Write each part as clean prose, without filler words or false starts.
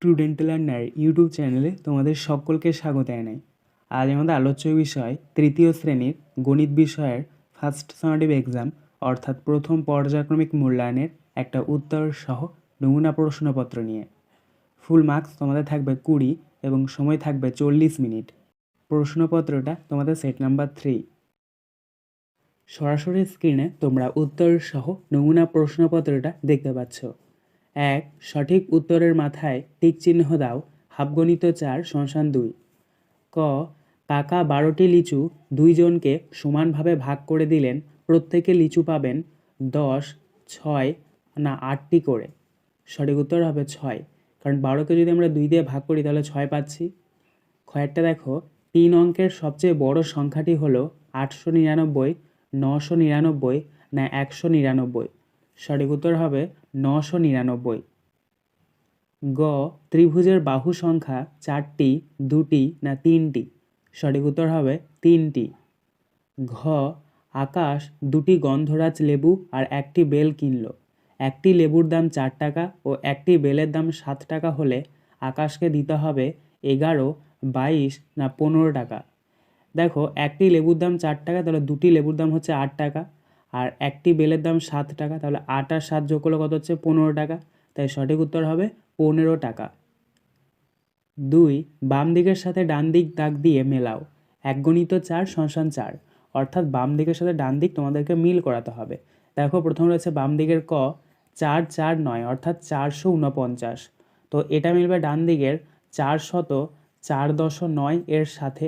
Student learner YouTube চ্যানেলে তোমাদের সকলকে স্বাগত জানাই। আজ আমাদের আলোচ্য বিষয় তৃতীয় শ্রেণীর গণিত বিষয়ের ফার্স্ট সামেটিভ এক্সাম অর্থাৎ প্রথম পর্যায়ক্রমিক মূল্যায়নের একটা উত্তর সহ নমুনা প্রশ্নপত্র নিয়ে। ফুল মার্কস তোমাদের থাকবে 20 এবং সময় থাকবে 40 মিনিট। প্রশ্নপত্রটা তোমাদের সেট নাম্বার 3। সরাসরি স্ক্রিনে তোমরা উত্তর সহ নমুনা প্রশ্নপত্রটা দেখতে পাচ্ছ। 1. সঠিক উত্তরের মাথায় টিক চিহ্ন দাও। হাফগণিত 4 = 2। ক. কাকা 12টি লিচু 2 জনকে সমানভাবে ভাগ করে দিলেন, প্রত্যেকে লিচু পাবেন 10, 6 না 8টি করে। সঠিক উত্তর হবে 6, কারণ 12কে যদি আমরা 2 দিয়ে ভাগ করি তাহলে 6 পাচ্ছি। খয়েরটা দেখো, 3 অঙ্কের সবচেয়ে বড় সংখ্যাটি হলো 899, 999 না 199। সঠিক উত্তর হবে 999। গ. ত্রিভুজের বাহু সংখ্যা 4টি, 2টি না 3টি। সঠিক উত্তর হবে 3টি। ঘ. আকাশ 2টি গন্ধরাজ লেবু আর 1টি বেল কিনল। একটি লেবুর দাম 4 টাকা ও একটি বেলের দাম 7 টাকা হলে আকাশকে দিতে হবে 11, 22 না 15 টাকা। দেখো, একটি লেবুর দাম 4 টাকা, তাহলে 2টি লেবুর দাম হচ্ছে 8 টাকা, আর একটি বেলের দাম 7 টাকা, তাহলে 8 আর 7 যোগ করলে কত হচ্ছে 15 টাকা। তাই সঠিক উত্তর হবে 15 টাকা। 2. বাম দিকের সাথে ডান দিক দাগ দিয়ে মেলাও। 1 × 4 = 4। অর্থাৎ বাম দিকের সাথে ডান দিক তোমাদেরকে মিল করাতে হবে। দেখো, প্রথম রয়েছে বাম দিকের ক 4, 4, 9 অর্থাৎ 449। তো এটা মিলবে ডান দিকের 404.9 এর সাথে।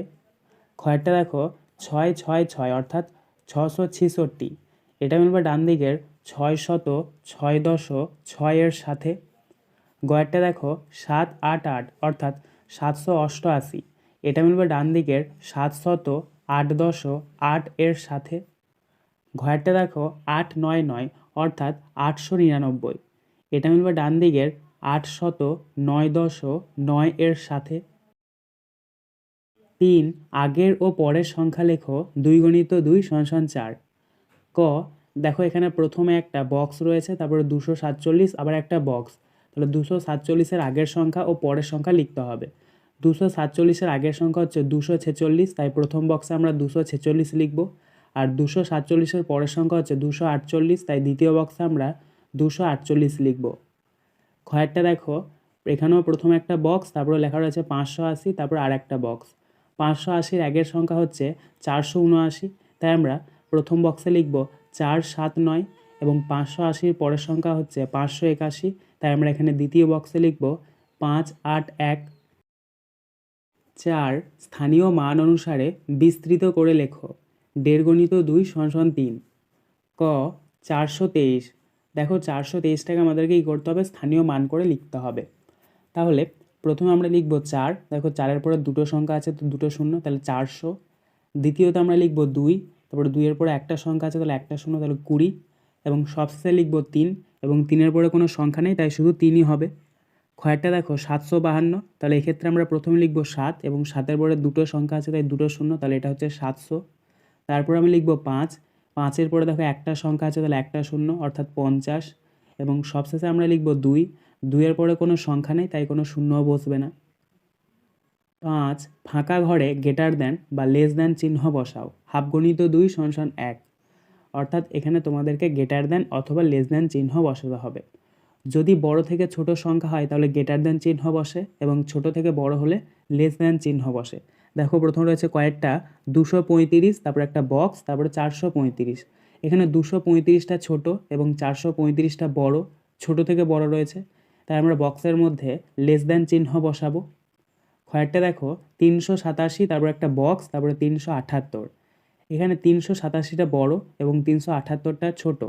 খয়েরটা দেখো 6, 6, 6 অর্থাৎ 666। এটা মিলবে ডান দিকের 606.6 এর সাথে। গয়েরটা দেখো 7, 8, 8 অর্থাৎ 788। এটা মিলবে ডান দিকের 708.8 এর সাথে। ঘয়েরটা দেখো 8, 9, 9 অর্থাৎ 899। এটা মিলবে ডান দিকের 809.9 এর সাথে। 3. আগের ও পরের সংখ্যা লেখো। 2 × 2 = 4। ক. দেখো, এখানে প্রথমে একটা বক্স রয়েছে, তারপরে 247, আবার একটা বক্স। তাহলে 247-এর আগের সংখ্যা ও পরের সংখ্যা লিখতে হবে। 247-এর আগের সংখ্যা হচ্ছে 246, তাই প্রথম বক্সে আমরা 246 লিখব। আর 247-এর পরের সংখ্যা হচ্ছে 248, তাই দ্বিতীয় বক্সে আমরা 248 লিখব। খয়েরটা দেখো, এখানেও প্রথমে একটা বক্স, তারপরে লেখা রয়েছে 580, তারপর আর একটা বক্স। 580-র আগের সংখ্যা হচ্ছে 479, তাই আমরা প্রথম বক্সে লিখব 479, এবং 580-র পরের সংখ্যা হচ্ছে 581, তাই আমরা এখানে দ্বিতীয় বক্সে লিখব 581। 4. স্থানীয় মান অনুসারে বিস্তৃত করে লেখো। 1.5 × 2 = 3। ক. 423। দেখো, 423টাকে আমাদেরকে কী করতে হবে, স্থানীয় মান করে লিখতে হবে। তাহলে প্রথমে আমরা লিখব 4। দেখো, 4-এর পরে দুটো সংখ্যা আছে, তো দুটো শূন্য, তাহলে 400। দ্বিতীয়ত আমরা লিখব 2, তারপরে 2-এর পরে একটা সংখ্যা আছে, তাহলে একটা শূন্য, তাহলে 20। এবং সবশেষে লিখব 3, এবং 3-এর পরে কোনো সংখ্যা নেই, তাই শুধু 3ই হবে। খয়েরটা দেখো 752, তাহলে এক্ষেত্রে আমরা প্রথমে লিখব 7, এবং 7-এর পরে দুটো সংখ্যা আছে, তাই দুটো শূন্য, তাহলে এটা হচ্ছে 700। তারপর আমি লিখব 5, 5-এর পরে দেখো একটা সংখ্যা আছে, তাহলে একটা শূন্য, অর্থাৎ 50। এবং সবশেষে আমরা লিখব 2, 2-এর পরে কোনো সংখ্যা নেই, তাই কোনো শূন্যও বসবে না। 5. ফাঁকা ঘরে গ্রেটার দ্যান বা লেস দ্যান চিহ্ন বসাও। হাফগণিত 2 = 1। অর্থাৎ এখানে তোমাদেরকে গ্রেটার দ্যান অথবা লেস দ্যান চিহ্ন বসাতে হবে। যদি বড় থেকে ছোট সংখ্যা হয় তাহলে গ্রেটার দ্যান চিহ্ন বসে, এবং ছোট থেকে বড় হলে লেস দ্যান চিহ্ন বসে। দেখো, প্রথম রয়েছে কয়েকটা 235, তারপর একটা বক্স, তারপরে 435। এখানে 235টা ছোট এবং 435টা বড়, ছোট থেকে বড় রয়েছে, তাই আমরা বক্সের মধ্যে লেস দ্যান চিহ্ন বসাবো। খয়েরটা দেখো 387, তারপর একটা বক্স, তারপরে 378। এখানে 387টা বড় এবং 378টা ছোট।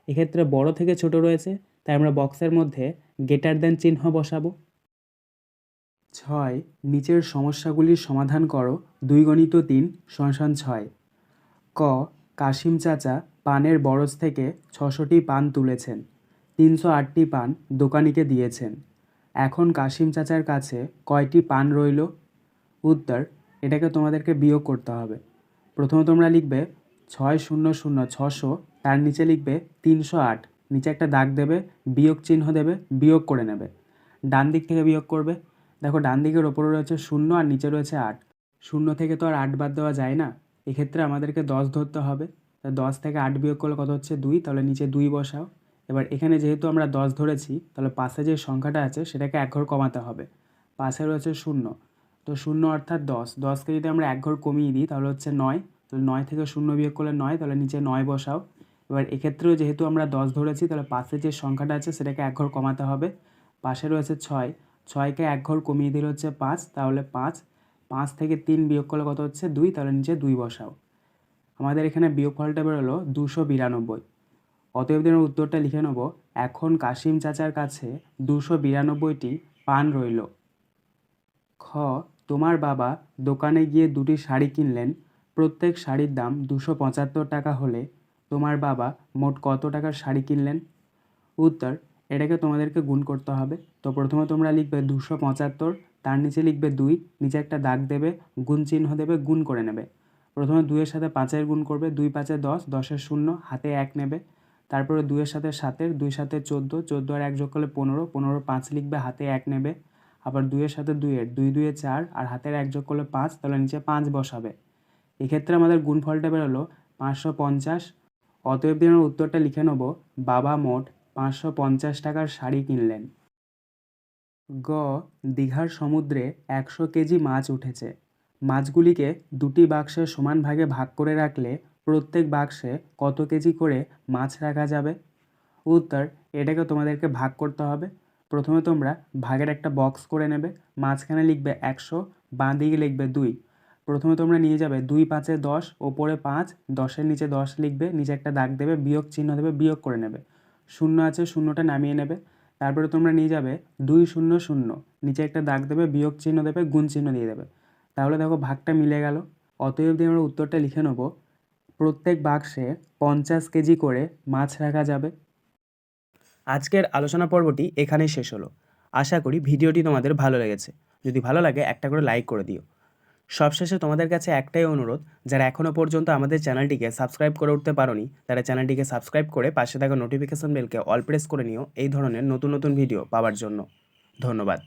এক্ষেত্রে বড় থেকে ছোট রয়েছে, তাই আমরা বক্সের মধ্যে গ্রেটার দ্যান চিহ্ন বসাবো। 6. নিচের সমস্যাগুলির সমাধান করো। 2 × 3 = 6। ক. কাশিম চাচা পানের বরজ থেকে 600টি পান তুলেছেন। 308টি পান দোকানিকে দিয়েছেন। এখন কাশিম চাচার কাছে কয়টি পান রইল? উত্তর, এটাকে তোমাদেরকে বিয়োগ করতে হবে। প্রথমে তোমরা লিখবে 600, তার নিচে লিখবে 308, নিচে একটা দাগ দেবে, বিয়োগ চিহ্ন দেবে, বিয়োগ করে নেবে। ডান দিক থেকে বিয়োগ করবে। দেখো ডান দিকের ওপরে রয়েছে 0 আর নিচে রয়েছে 8। 0 থেকে তো আর 8 বাদ দেওয়া যায় না, এক্ষেত্রে আমাদেরকে 10 ধরতে হবে। তা 10 থেকে 8 বিয়োগ করলে কত হচ্ছে 2, তাহলে নিচে 2 বসাও। এবার এখানে যেহেতু আমরা 10 ধরেছি, তাহলে পাশে যে সংখ্যাটা আছে সেটাকে এক ঘর কমাতে হবে। পাশে রয়েছে 0, তো 0 অর্থাৎ 10, 10কে যদি আমরা এক ঘর কমিয়ে দিই তাহলে হচ্ছে 9, তাহলে 9 থেকে 0 বিয়োগ করলে 9, তাহলে নিচে 9 বসাও। এবার এক্ষেত্রেও যেহেতু আমরা 10 ধরেছি, তাহলে পাশে যে সংখ্যাটা আছে সেটাকে এক ঘর কমাতে হবে। পাশে রয়েছে 6, 6কে এক ঘর কমিয়ে দিলে হচ্ছে 5, তাহলে 5, 5 থেকে 3 বিয়োগ করলে কত হচ্ছে 2, তাহলে নিচে 2 বসাও। আমাদের এখানে বিয়োগফলটা বেরোলো 292। অতএব এর উত্তরটা লিখে নেব, এখন কাশিম চাচার কাছে 292টি পান রইল। খ, তোমার বাবা দোকানে গিয়ে 2টি শাড়ি কিনলেন, প্রত্যেক শাড়ির দাম 275 টাকা হলে তোমার বাবা মোট কত টাকার শাড়ি কিনলেন? উত্তর, এটাকে তোমাদেরকে গুণ করতে হবে। তো প্রথমে তোমরা লিখবে 275, তার নিচে লিখবে 2, নিচে একটা দাগ দেবে, গুণ চিহ্ন দেবে, গুণ করে নেবে। প্রথমে 2-এর সাথে 5-এর গুণ করবে, 2 5-এ 10, 10-এর 0, হাতে 1 নেবে। তারপরে 2-এর সাথে 7-এর, 2 7-এ 14, 14 আর 1 যোগ করলে 15, 15 5 লিখবে, হাতে 1 নেবে। আবার 2-এর সাথে 2-এর, 2 2-এ 4 আর হাতের 1 যোগ করলে 5, তাহলে নিচে 5 বসাবে। এক্ষেত্রে আমাদের গুণফলটা বেরোলো 550। অতএব দিনের উত্তরটা লিখে নেব, বাবা মোট 550 টাকার শাড়ি কিনলেন। গ, দীঘার সমুদ্রে 100 কেজি মাছ উঠেছে। মাছগুলিকে 2টি বাক্সে সমান ভাগে ভাগ করে রাখলে প্রত্যেক বাক্সে কত কেজি করে মাছ রাখা যাবে? উত্তর, এটাকে তোমাদেরকে ভাগ করতে হবে। প্রথমে তোমরা ভাগের একটা বক্স করে নেবে, মাঝখানে লিখবে 100, বাঁ দিকে লিখবে 2। প্রথমে তোমরা নিয়ে যাবে 2 5-এ 10, ওপরে 5, 10-এর নিচে 10 লিখবে, নিচে একটা দাগ দেবে, বিয়োগ চিহ্ন দেবে, বিয়োগ করে নেবে। 0 আছে, 0টা নামিয়ে নেবে। তারপরে তোমরা নিয়ে যাবে 2 0 0, নিচে একটা দাগ দেবে, বিয়োগ চিহ্ন দেবে, গুণ চিহ্ন দিয়ে দেবে। তাহলে দেখো ভাগটা মিলে গেল। অতএব দিয়ে আমরা উত্তরটা লিখে নেব, প্রত্যেক বাক্সে 50 কেজি করে মাছ রাখা যাবে। আজকের আলোচনা পর্বটি এখানেই শেষ হলো। আশা করি ভিডিওটি তোমাদের ভালো লেগেছে। যদি ভালো লাগে একটা করে লাইক করে দিও। সবশেষে তোমাদের কাছে একটাই অনুরোধ, যারা এখনও পর্যন্ত আমাদের চ্যানেলটিকে সাবস্ক্রাইব করে উঠতে পারোনি, তারা চ্যানেলটিকে সাবস্ক্রাইব করে পাশে থাকা নোটিফিকেশন বেলকে অল প্রেস করে নিও এই ধরনের নতুন নতুন ভিডিও পাওয়ার জন্য। ধন্যবাদ।